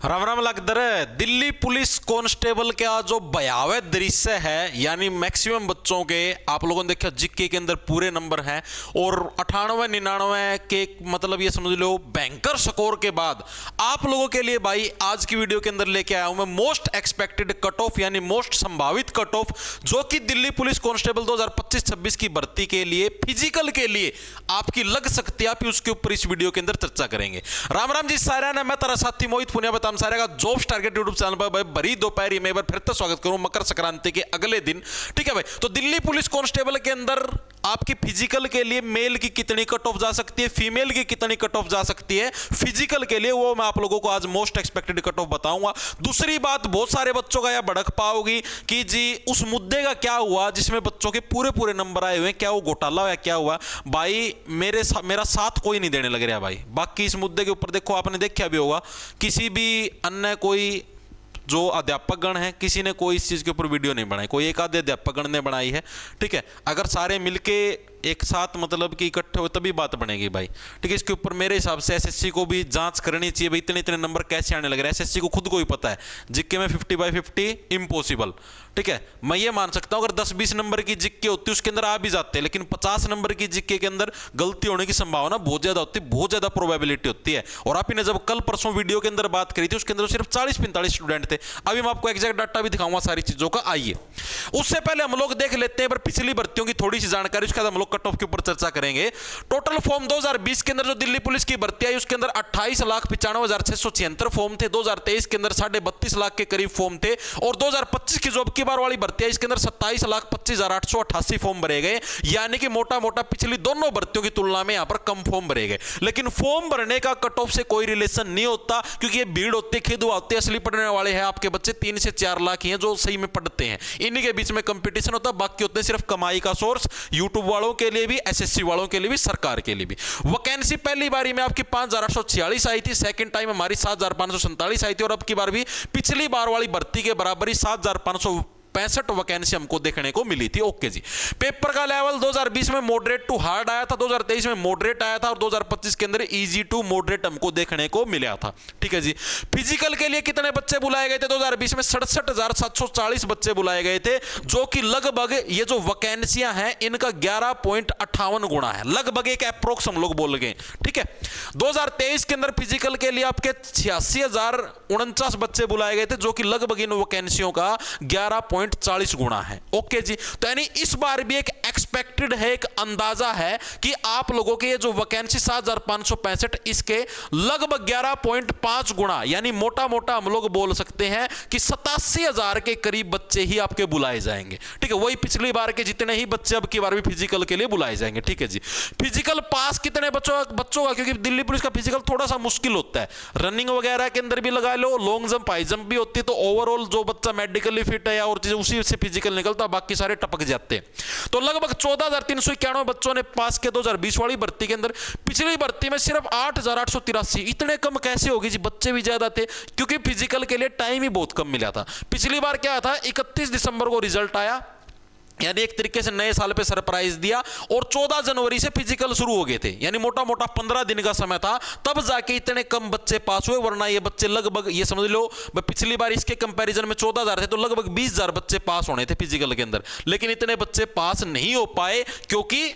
Ram Ram लगदर। Delhi police constable का जो भयावह दृश्य है, यानी मैक्सिमम बच्चों के आप लोगों ने देखा जीके के अंदर पूरे नंबर हैं और 98-99 के मतलब ये समझ लो बैंकर स्कोर के बाद आप लोगों के लिए भाई आज की वीडियो के अंदर लेके आया हूं मैं मोस्ट एक्सपेक्टेड कट ऑफ, यानी मोस्ट संभावित कट ऑफ जो कि दिल्ली पुलिस कांस्टेबल 2025-26 की भर्ती के लिए फिजिकल के लिए आपकी लग सकती है। आप उसके ऊपर इस वीडियो के अंदर चर्चा करेंगे। राम राम जी सारा ने, मैं तेरा साथी मोहित पुनिया बताम सारे का जॉब्स टारगेट यूट्यूब चैनल पर भाई बड़ी दोपहर में एक बार फिर से स्वागत करूं मकर संक्रांति के अगले दिन। ठीक है भाई, तो दिल्ली पुलिस कांस्टेबल के अंदर आपकी फिजिकल के लिए मेल की कितनी कट ऑफ जा सकती है, फीमेल की कितनी कट ऑफ जा सकती है फिजिकल के लिए, वो मैं आप लोगों को आज मोस्ट एक्सपेक्टेड कट ऑफ बताऊंगा। दूसरी बात, बहुत सारे बच्चों का यह भड़क पाओगी कि जी उस मुद्दे का क्या हुआ जिसमें बच्चों के पूरे पूरे नंबर आए हुए हैं, क्या वो घोटाला हुआ, क्या हुआ भाई। मेरा साथ कोई नहीं देने लग रहा भाई। बाकी इस मुद्दे के ऊपर देखो, आपने देखा भी होगा किसी भी अन्य कोई जो अध्यापक गण है किसी ने कोई इस चीज के ऊपर वीडियो नहीं बनाई, कोई एक आधे अध्यापक गण ने बनाई है। ठीक है, अगर सारे मिलके एक साथ मतलब कि इकट्ठे हो तभी बात बनेगी भाई। ठीक है, इसके ऊपर मेरे हिसाब से एसएससी को भी जांच करनी चाहिए भाई, इतने इतने नंबर कैसे आने लग रहे हैं। एसएससी को खुद को ही पता है जिक्के में 50/50 इम्पॉसिबल। ठीक है, मैं ये मान सकता हूं अगर 10-20 नंबर की जिक्के होती है उसके अंदर आ भी जाते हैं, लेकिन 50 नंबर की जिक्के के अंदर गलती होने की संभावना बहुत ज्यादा होती है, बहुत ज्यादा प्रोबेबिलिटी होती है। और आप ने जब कल परसों वीडियो के अंदर बात करी थी उसके अंदर सिर्फ 40-45 स्टूडेंट थे। अभी मैं आपको एग्जैक्ट डाटा भी दिखाऊंगा सारी चीजों का। आइए उससे पहले हम लोग देख लेते हैं पर पिछली भर्तियों की थोड़ी सी जानकारी, उसके बाद हम लोग कट ऑफ के ऊपर चर्चा करेंगे। टोटल फॉर्म 2020 के अंदर जो दिल्ली पुलिस की भर्ती आई उसके अंदर 28,95,676 फॉर्म थे। 2023 के अंदर 32.5 लाख के करीब फॉर्म थे और 2025 की जो अब की बार वाली भर्ती आई इसके अंदर 27,25,888 फॉर्म भरे गए, यानी कि मोटा मोटा पिछली दोनों भर्तियों की तुलना में यहां पर कम फॉर्म भरे गए। लेकिन फॉर्म भरने का कट ऑफ से कोई रिलेशन नहीं होता, क्योंकि ये भीड़ होती है, खिदुआ होती है। असली पढ़ने वाले हैं आपके बच्चे 3 से 4 लाख ही हैं जो सही में पढ़ते हैं, इन्हीं के बीच में कंपटीशन होता है। बाकी होते हैं सिर्फ कमाई का सोर्स, यूट्यूब वालों के लिए भी, एसएससी वालों के लिए भी, सरकार के लिए भी। वैकेंसी पहली बारी में आपकी 5,846 आई थी, सेकंड टाइम हमारी 7,547 आई थी और अब की बार भी पिछली बार वाली भर्ती के बराबर ही 7,565 वैकेंसी हमको देखने को मिली थी। ओके जी, पेपर का लेवल 2020 में मॉडरेट टू हार्ड आया था, 2023 में मॉडरेट आया था और 2025 के अंदर इजी टू मॉडरेट हमको देखने को मिला था। ठीक है जी, फिजिकल के लिए कितने बच्चे बुलाए गए थे 2020 में? 67,740 बच्चे बुलाए गए थे, जो कि लगभग ये जो वैकेंसियां हैं इनका 11.58 गुना है, लगभग एक अप्रोक्स हम लोग बोल गए। ठीक है, 2023 के अंदर फिजिकल के लिए आपके 86,049 बच्चे बुलाए गए थे, जो कि लगभग इन वैकेंसियों का 11.40 गुना है। ओके जी, तो यानी इस बार भी एक एक्सपेक्टेड है, एक अंदाजा है कि आप लोगों के ये जो वैकेंसी 7,565 इसके लगभग 11.5 गुना, यानी मोटा मोटा हम लोग बोल सकते हैं कि 87,000 के करीब बच्चे ही आपके बुलाए जाएंगे। ठीक है, वही पिछली बार के जितने ही बच्चे अब की बार भी फिजिकल के लिए बुलाए जाएंगे। ठीक है जी, फिजिकल पास कितने बच्चों का, क्योंकि दिल्ली पुलिस का फिजिकल थोड़ा सा मुश्किल होता है, रनिंग वगैरह के अंदर भी लगा लो, लॉन्ग जंप हाई जंप भी होती है, तो ओवरऑल जो बच्चा मेडिकली फिट है या और चीजें उसी से फिजिकल निकलता, बाकी सारे टपक जाते हैं। तो लगभग 14,391 बच्चों ने पास किया 2020 वाली भर्ती के अंदर। पिछली भर्ती में सिर्फ 8,883, इतने कम कैसे होगी जी? बच्चे भी ज्यादा थे, क्योंकि फिजिकल के लिए टाइम ही बहुत कम मिला था। पिछली बार क्या था, 31 दिसंबर को रिजल्ट आया, यानी एक तरीके से नए साल पे सरप्राइज दिया, और 14 जनवरी से फिजिकल शुरू हो गए थे, यानी मोटा मोटा 15 दिन का समय था, तब जाके इतने कम बच्चे पास हुए। वरना ये बच्चे लगभग ये समझ लो पिछली बार इसके कंपैरिजन में 14,000 थे, तो लगभग 20,000 बच्चे पास होने थे फिजिकल के अंदर, लेकिन इतने बच्चे पास नहीं हो पाए क्योंकि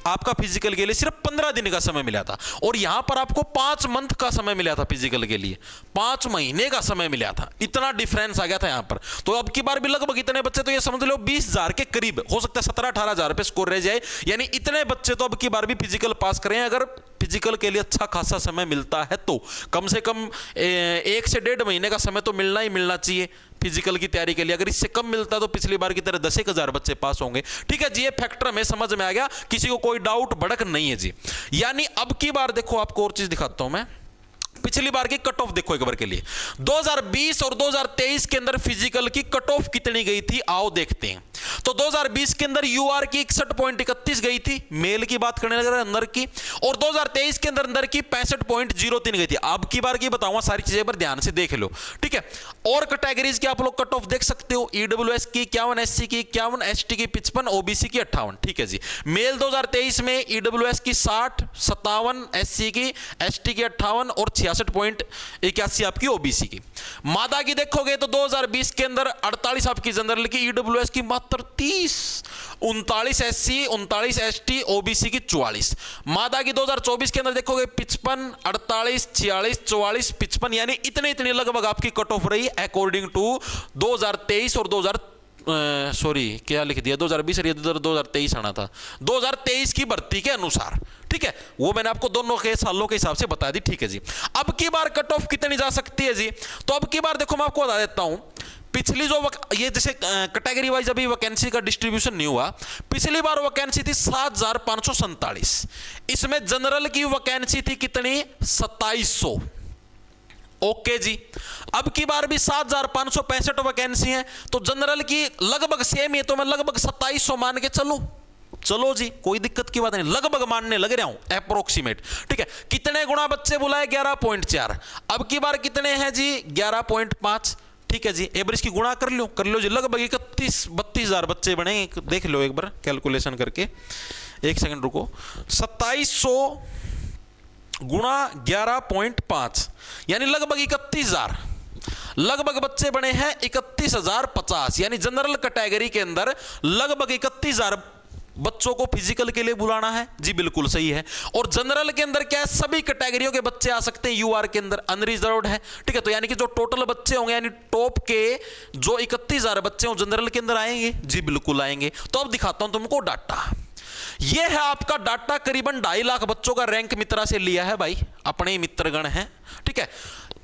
आपका फिजिकल के लिए सिर्फ 15 दिन का समय मिला था, और यहां पर आपको 5 मंथ का समय मिला था फिजिकल के लिए, 5 महीने का समय मिला था। इतना डिफरेंस आ गया था यहां पर। तो अब की बार भी लगभग इतने बच्चे, तो ये समझ लो 20,000 के करीब, हो सकता है 17-18,000 पे स्कोर रह जाए, यानी इतने बच्चे तो अब की बार भी फिजिकल पास करें। अगर फिजिकल के लिए अच्छा खासा समय मिलता है तो कम से कम 1 से 1.5 महीने का समय तो मिलना ही मिलना चाहिए फिजिकल की तैयारी के लिए। अगर इससे कम मिलता तो पिछली बार की तरह 10,000 बच्चे पास होंगे। ठीक है जी, ये फैक्टर हमें समझ में आ गया, किसी को कोई डाउट भड़क नहीं है जी। यानी अब की बार देखो, आपको और चीज दिखाता हूं मैं, पिछली बार की कट ऑफ देखो एक बार के लिए, 2020 और 2023 के अंदर फिजिकल की कट ऑफ कितनी गई थी, आओ देखते हैं। तो 2020 के अंदर यूआर की 61.31 गई थी, मेल की बात करने लग रहा है अंदर की, और 2023 के अंदर की 65.03 गई थी। अब की बार की बताऊंगा, सारी चीजें पर ध्यान से देख लो। ठीक है, और कैटेगरीज की आप लोग कट ऑफ देख सकते हो, ईडब्ल्यूएस की 51, एससी की 51, एसटी की 55, ओबीसी की 58। ठीक है जी, मेल 2023 में ईडब्ल्यूएस की 60, 57, एससी की, एसटी की 58 और 66.81 आपकी ओबीसी की। मादा की देखोगे तो 2020 के अंदर 48 आपकी जनरल की, ईडब्ल्यूएस की मात्र 30, 39 एससी, 39 एसटी, ओबीसी की 44। मादा की 2024 के अंदर देखोगे 55, 48, 46, 44, 55, यानी इतने लगभग आपकी कट ऑफ रही अकॉर्डिंग टू 2023 और सॉरी क्या लिख दिया 2020 और 2023 आना था, 2023 की भर्ती के अनुसार। ठीक है, वो मैंने आपको दोनों के सालों के हिसाब से बता दी। ठीक है जी, अब की बार कट ऑफ कितनी जा सकती है जी? तो अब की बार देखो मैं आपको बता देता हूं, पिछली जो ये जैसे कैटेगरी वाइज अभी वैकेंसी का डिस्ट्रीब्यूशन नहीं हुआ, पिछली बार वैकेंसी थी 7547, इसमें जनरल की वैकेंसी थी कितनी? 2700। ओके जी, अब की बार भी 7565 वैकेंसी है, तो जनरल की लगभग सेम है, तो मैं लगभग 2700 मान के चलूं। चलो जी, कोई दिक्कत की बात नहीं, लगभग मानने लग रहा हूं, अप्रोक्सीमेट। ठीक है, कितने गुना बच्चे बुलाए? 11.4। अब की बार कितने हैं जी? 11.5। ठीक है जी, एवरेज की गुणा कर लो जी, लगभग 31-32 बच्चे बने। देख लो एक बार कैलकुलेशन करके, एक सेकंड रुको। 2700 गुणा 11.5 यानी लगभग 31,000, लगभग बच्चे बने हैं 31,050, यानी जनरल कैटेगरी के अंदर लगभग 31,000 बच्चों को फिजिकल के लिए बुलाना है जी। बिल्कुल सही है। और जनरल के अंदर क्या है, सभी कैटेगरियों के बच्चे आ सकते हैं, यूआर के अंदर अनरिजर्व्ड है। ठीक है, तो यानी कि जो टोटल बच्चे होंगे, यानी टॉप के जो 31,000 बच्चे हों जनरल के अंदर आएंगे जी, बिल्कुल आएंगे। तो अब दिखाता हूं तुमको डाटा। यह है आपका डाटा, करीबन 2.5 लाख बच्चों का रैंक मित्रा से लिया है भाई, अपने ही मित्रगण हैं। ठीक है,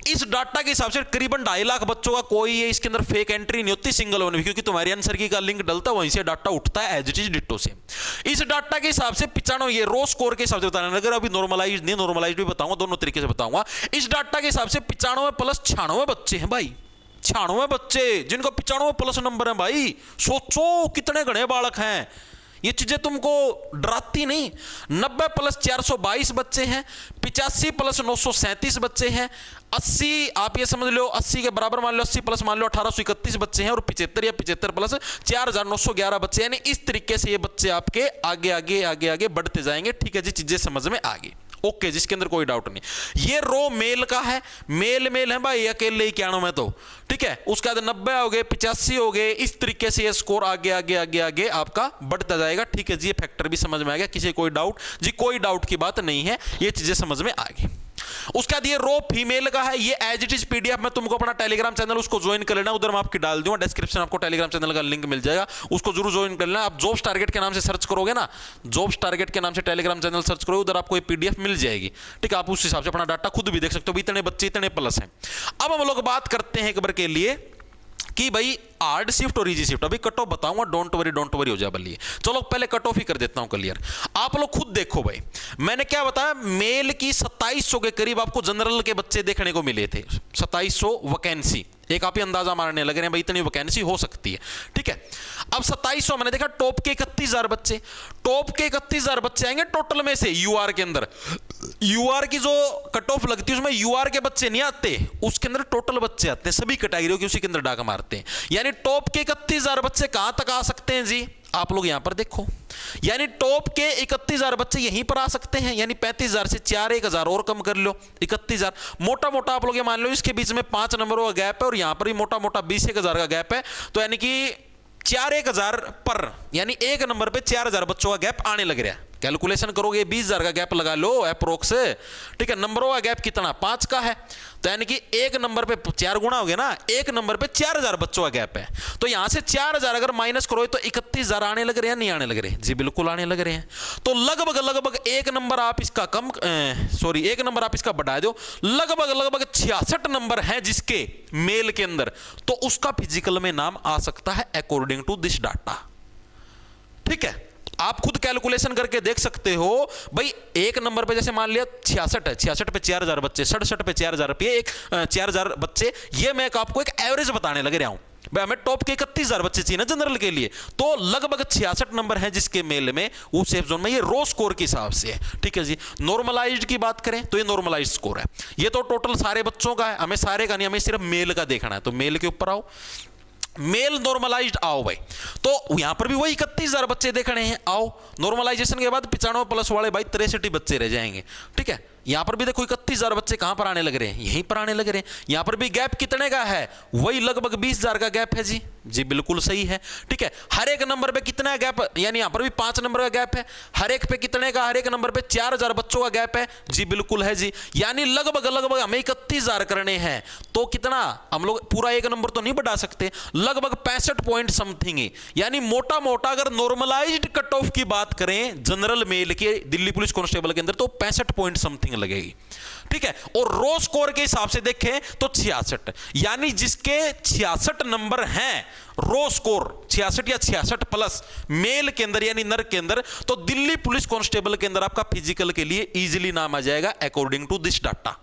इस डाटा के हिसाब से करीबन 2.5 लाख बच्चों का कोई है, इसके अंदर फेक एंट्री नहीं होती सिंगल वन भी, क्योंकि तुम्हारी आंसर की का लिंक डलता है, वहीं से डाटा उठता है एज इट इज डिट्टो से। इस डाटा के हिसाब से 95, ये रो स्कोर के हिसाब से बताना, अगर अभी नॉर्मलाइज नहीं, नॉर्मलाइज भी बताऊंगा, दोनों तरीके से बताऊंगा। इस डाटा के हिसाब से 95 प्लस 96 बच्चे हैं भाई, 96 बच्चे जिनको 95 प्लस नंबर है भाई। सोचो कितने घने बालक हैं, ये चीजें तुमको डराती नहीं। 90 प्लस 422 बच्चे हैं, 85 प्लस 937 बच्चे हैं, 80 आप ये समझ लो 80 के बराबर मान लो, 80 प्लस मान लो 1831 बच्चे हैं, और 75 या 75 प्लस 4911 बच्चे, यानी इस तरीके से ये बच्चे आपके आगे आगे आगे आगे बढ़ते जाएंगे। ठीक है जी, चीजें समझ में आ गई। ओके, जिसके अंदर कोई डाउट नहीं। ये रो मेल का है, मेल है भाई, अकेले ही क्या नाम है तो। ठीक है, उसके बाद 90 हो गए, 85 हो गए, इस तरीके से ये स्कोर आगे आगे आगे आगे आपका बढ़ता जाएगा। ठीक है जी, ये फैक्टर भी समझ में आ गया, किसी कोई डाउट जी? कोई डाउट की बात नहीं है, ये चीजें समझ में आ गई। उसके बाद ये रो फीमेल का है, ये एज इट इज पीडीएफ में तुमको अपना टेलीग्राम चैनल उसको ज्वाइन कर लेना, उधर मैं आपकी डाल दूंगा डिस्क्रिप्शन, आपको टेलीग्राम चैनल का लिंक मिल जाएगा, उसको जरूर ज्वाइन कर लेना। आप जॉब्स टारगेट के नाम से सर्च करोगे ना, जॉब्स टारगेट के नाम से टेलीग्राम चैनल सर्च करोगे, उधर आपको ये पीडीएफ मिल जाएगी। ठीक है, आप उस हिसाब से अपना डाटा खुद भी देख सकते हो, इतने बच्चे इतने प्लस हैं। अब हम लोग बात करते हैं एक बार के लिए कि भाई हार्ड शिफ्ट और इजी शिफ्ट, अभी कट ऑफ बताऊंगा, डोंट वरी हो जाए बल्कि। चलो पहले कट ऑफ ही कर देता हूं क्लियर। आप लोग खुद देखो भाई, मैंने क्या बताया, मेल की 2700 के करीब आपको जनरल के बच्चे देखने को मिले थे, 2700 वैकेंसी। एक आप ही अंदाजा मारने लग रहे हैं भाई इतनी वैकेंसी हो सकती है। ठीक है, अब 2700 मैंने देखा, टॉप के 31,000 बच्चे, टॉप के 31,000 बच्चे आएंगे टोटल में से यूआर के अंदर। यूआर की जो कट ऑफ लगती है उसमें यूआर के बच्चे नहीं आते, उसके अंदर टोटल बच्चे आते हैं, सभी कैटेगरियों के उसी के अंदर डाका मारते हैं। यानी टॉप के 31,000 बच्चे कहां तक आ सकते हैं जी? आप लोग यहां पर देखो, यानी टॉप के 31,000 बच्चे यहीं पर आ सकते हैं, यानी 35,000 से 1,000 और कम कर लो, 31,000 मोटा मोटा आप लोग ये मान लो, इसके बीच में 5 नंबरों का गैप है, और यहां पर भी मोटा मोटा 20,000 का गैप है, तो यानी कि 4,000 पर, यानी एक नंबर पे 4,000 बच्चों का गैप आने लग रहा है। कैलकुलेशन करोगे 20,000 का गैप लगा लो अप्रोक्स। ठीक है, नंबरों का गैप कितना? 5 का है, तो यानी कि एक नंबर पे 4 गुना हो गया ना, एक नंबर पे 4,000 बच्चों का गैप है। तो यहां से 4,000 अगर माइनस करो तो 31,000 आने लग रहे हैं, नहीं आने लग रहे हैं जी? बिल्कुल आने लग रहे हैं। तो लगभग एक नंबर आप इसका कम एक नंबर आप इसका बढ़ा दो, लगभग 66 नंबर है जिसके मेल के अंदर, तो उसका फिजिकल में नाम आ सकता है अकॉर्डिंग टू दिस डाटा। ठीक है, आप खुद कैलकुलेशन करके देख सकते हो भाई। एक नंबर पे जैसे मान लिया 66 है, 66 पे 4,000 बच्चे, 67 पे 4,000 रुपये, एक 4,000 बच्चे, ये मैं आपको एक एवरेज बताने लग रहा हूं भाई। हमें टॉप के 31,000 बच्चे चाहिए ना जनरल के लिए, तो लगभग 66 नंबर है जिसके मेल में वो सेफ जोन में, ये रो स्कोर के हिसाब से है। ठीक है जी, नॉर्मलाइज्ड की बात करें तो ये नॉर्मलाइज्ड स्कोर है, ये तो टोटल सारे बच्चों का है, हमें सारे का नहीं, हमें सिर्फ मेल का देखना है। तो मेल के ऊपर आओ, मेल नॉर्मलाइज्ड आओ भाई, तो यहां पर भी वही 31,000 बच्चे देखने हैं। आओ नॉर्मलाइजेशन के बाद 95 प्लस वाले भाई 63 बच्चे रह जाएंगे। ठीक है, यहां पर भी देखो 31,000 बच्चे कहां पर आने लग रहे हैं, यहीं पर आने लग रहे हैं। यहां पर भी गैप कितने का है, वही लगभग 20,000 का गैप है जी बिल्कुल सही है। ठीक है, हर एक नंबर पे कितना गैप, यानी यहां पर भी 5 नंबर का गैप है, हर एक पे कितने का, हर एक नंबर पे 4,000 बच्चों का गैप है जी बिल्कुल है जी। यानी लगभग हमें 31,000 करने हैं, तो कितना, हम लोग पूरा एक नंबर तो नहीं बढ़ा सकते, लगभग 65 पॉइंट समथिंग है। यानी मोटा मोटा अगर नॉर्मलाइज्ड कट ऑफ की बात करें जनरल मेल के दिल्ली पुलिस कांस्टेबल के अंदर, तो 65 पॉइंट समथिंग लगेगी। ठीक है, और रो स्कोर के हिसाब से देखें तो 66, यानी जिसके 66 नंबर हैं रो स्कोर 66 या 66 प्लस मेल के अंदर यानी नर के अंदर, तो दिल्ली पुलिस कांस्टेबल के अंदर आपका फिजिकल के लिए इजीली नाम आ जाएगा अकॉर्डिंग टू दिस डाटा।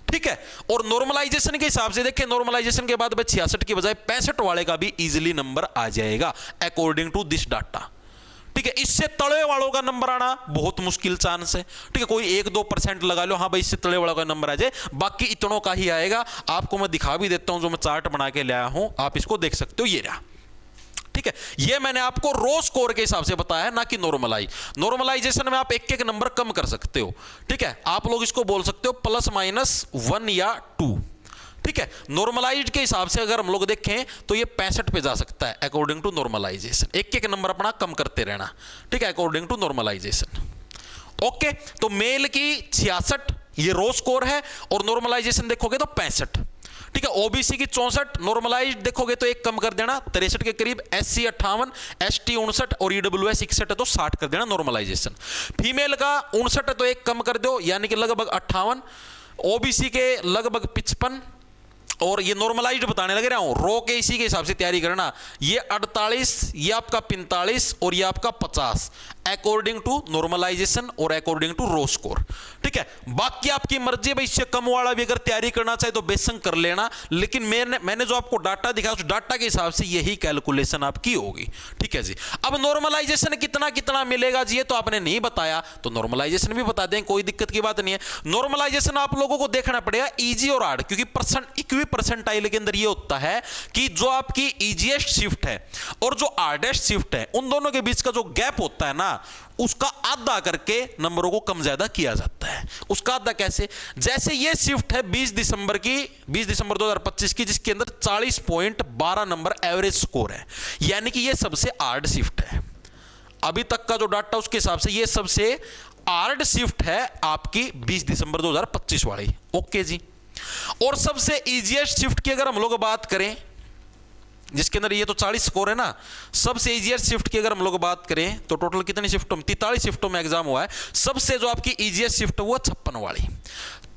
ठीक है, और नॉर्मलाइजेशन के हिसाब से देखें, नॉर्मलाइजेशन के बाद 66 की बजाय 65 वाले का भी इजीली नंबर आ जाएगा अकॉर्डिंग टू दिस डाटा। ठीक है, इससे तले वालों का नंबर आना बहुत मुश्किल चांस है। ठीक है, कोई 1-2% लगा लो, हाँ भाई इससे तले वालों का नंबर आ जाए, बाकी इतनों का ही आएगा। आपको मैं दिखा भी देता हूं, जो मैं चार्ट बना के लाया हूं, आप इसको देख सकते हो, ये रहा। ठीक है, ये मैंने आपको रो स्कोर के हिसाब से बताया, ना कि नॉर्मलाइजेशन में आप एक नंबर कम कर सकते हो। ठीक है, आप लोग इसको बोल सकते हो +-1 या 2। ठीक है, नॉर्मलाइज्ड के हिसाब से अगर हम लोग देखें तो ये 65 पे जा सकता है अकॉर्डिंग टू नॉर्मलाइजेशन, एक नंबर अपना कम करते रहना। ठीक है, अकॉर्डिंग टू नॉर्मलाइजेशन। ओके, तो मेल की 66 ये रो स्कोर है, और नॉर्मलाइजेशन देखोगे तो 65। ठीक है, ओबीसी की 64, नॉर्मलाइज्ड देखोगे तो एक कम कर देना 63 के करीब, SC 58, ST 59 और EWS 61 है तो 60 कर देना नॉर्मलाइजेशन। फीमेल का 59 है तो एक कम कर दो, यानी कि लगभग 58, ओबीसी के लगभग 55, और ये नॉर्मलाइज्ड बताने लग रहा हूं, रो के इसी के हिसाब से तैयारी करना। ये 48, ये आपका 45 और ये आपका 50 अकॉर्डिंग टू नॉर्मलाइजेशन और अकॉर्डिंग टू रो स्कोर। ठीक है, बाकी आपकी मर्जी है भाई, इससे कम वाला भी अगर तैयारी करना चाहे तो बेशक कर लेना, लेकिन मैंने जो आपको डाटा दिखाया उस डाटा के हिसाब से यही कैलकुलेशन आपकी होगी। ठीक है जी, अब नॉर्मलाइजेशन कितना मिलेगा जी, ये तो आपने नहीं बताया, तो नॉर्मलाइजेशन भी बता दें, कोई दिक्कत की बात नहीं है। नॉर्मलाइजेशन आप लोगों को देखना पड़ेगा इजी और हार्ड, क्योंकि इक्वी परसेंटाइल के अंदर ये होता है कि जो आपकी इजीएस्ट शिफ्ट है और जो हार्डेस्ट शिफ्ट है, उन दोनों के बीच का जो गैप होता है ना, उसका आधा करके नंबरों को कम ज्यादा किया जाता है। उसका आधा कैसे, जैसे ये शिफ्ट है 20 दिसंबर 2025 की, जिसके अंदर 40.12 नंबर एवरेज स्कोर है, यानी कि ये सबसे हार्ड शिफ्ट है अभी तक का जो डाटा, उसके हिसाब से ये सबसे हार्ड शिफ्ट है आपकी 20 दिसंबर 2025 वाली। ओके जी, और सबसे इजीएस्ट शिफ्ट की अगर हम लोग बात करें, जिसके अंदर ये तो 40 स्कोर है ना, सबसे इजीएस्ट शिफ्ट की अगर हम लोग बात करें तो टोटल कितनी शिफ्टों में, 43 शिफ्टों में एग्जाम हुआ है। सबसे जो आपकी इजीएस्ट शिफ्ट है वो 56 वाली,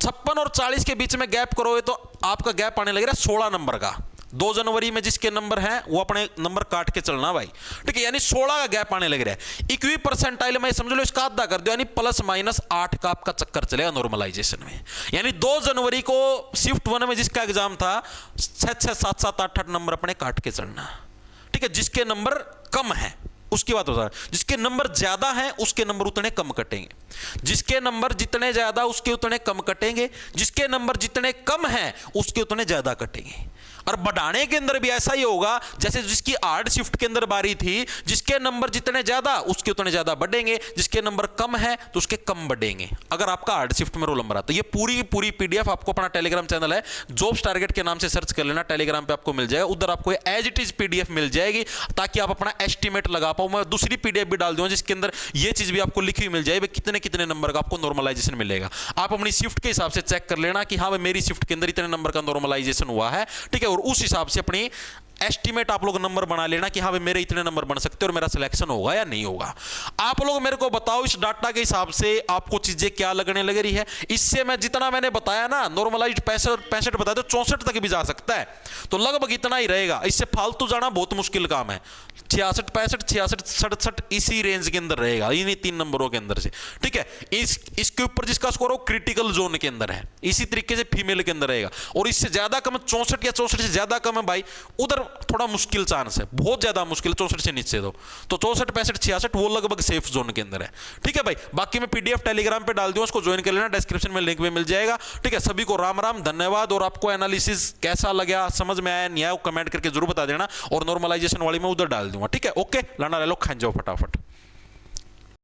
56 और 40 के बीच में गैप करोगे तो आपका गैप आने लगेगा 16 नंबर का। 2 जनवरी में जिसके नंबर हैं वो अपने नंबर काट के चलना भाई। ठीक है, यानी 16 का गैप आने लग रहा है। इक्वी परसेंटाइल में समझ लो इसका आधा कर दो, यानी +-8 का आपका चक्कर चलेगा नॉर्मलाइजेशन में। यानी 2 जनवरी को शिफ्ट 1 में जिसका एग्जाम था 6, 7, 8 नंबर अपने काट के चलना। ठीक है, जिसके नंबर कम है उसकी बात बता, जिसके नंबर ज्यादा हैं उसके नंबर उतने कम कटेंगे, जिसके नंबर जितने ज्यादा उसके उतने कम कटेंगे, जिसके नंबर जितने कम हैं उसके उतने ज्यादा कटेंगे। और बढ़ाने के अंदर भी ऐसा ही होगा, जैसे जिसकी हार्ड शिफ्ट के अंदर बारी थी, जिसके नंबर जितने ज्यादा उसके उतने ज्यादा बढ़ेंगे, जिसके नंबर कम है तो उसके कम बढ़ेंगे अगर आपका हार्ड शिफ्ट में रोल नंबर आता है। ये पूरी पीडीएफ आपको अपना टेलीग्राम चैनल है जॉब्स टारगेट के नाम से सर्च कर लेना, टेलीग्राम पे आपको मिल जाएगा, उधर आपको एज इट इज पीडीएफ मिल जाएगी ताकि आप अपना एस्टिमेट लगा पाओ। मैं दूसरी पीडीएफ भी डाल दूंगा जिसके अंदर ये चीज भी आपको लिखी हुई मिल जाएगी, कितने कितने नंबर का आपको नॉर्मलाइजेशन मिलेगा। आप अपनी शिफ्ट के हिसाब से चेक कर लेना कि हाँ भाई मेरी शिफ्ट के अंदर इतने नंबर का नॉर्मलाइजेशन हुआ है। ठीक है, और उस हिसाब से अपनी एस्टिमेट आप लोग नंबर बना लेना कि हाँ भाई मेरे इतने नंबर बन सकते हैं और मेरा सिलेक्शन होगा या नहीं होगा। आप लोग मेरे को बताओ इस डाटा के हिसाब से आपको चीजें क्या लगने लग रही है। इससे मैं जितना मैंने बताया ना, नॉर्मलाइज्ड 65 बताया तो 64 तक भी जा सकता है, तो लगभग इतना ही रहेगा। इससे फालतू जाना बहुत मुश्किल काम है। 66, 65, 66, 67 इसी रेंज के अंदर रहेगा, इन्हीं 3 नंबरों के अंदर से। ठीक है, इसके ऊपर जिसका स्कोर हो क्रिटिकल जोन के अंदर है, इसी तरीके से फीमेल के अंदर रहेगा। और इससे ज्यादा कम 64 या 64 से ज्यादा कम है भाई, उधर थोड़ा मुश्किल चांस है, बहुत ज्यादा मुश्किल 64 से नीचे दो तो 64, 65, 66 वो लगभग सेफ जोन के अंदर है। ठीक है भाई, बाकी मैं पीडीएफ टेलीग्राम पे डाल दूंगा, उसको ज्वाइन कर लेना, डिस्क्रिप्शन में लिंक भी मिल जाएगा। ठीक है, सभी को राम राम, धन्यवाद। और आपको एनालिसिस कैसा लगा, समझ में आया नहीं आया, कमेंट करके जरूर बता देना, और नॉर्मलाइजेशन वाली मैं उधर डाल दूंगा। ठीक है, ओके, लाना ले लो, खान जाओ फटाफट।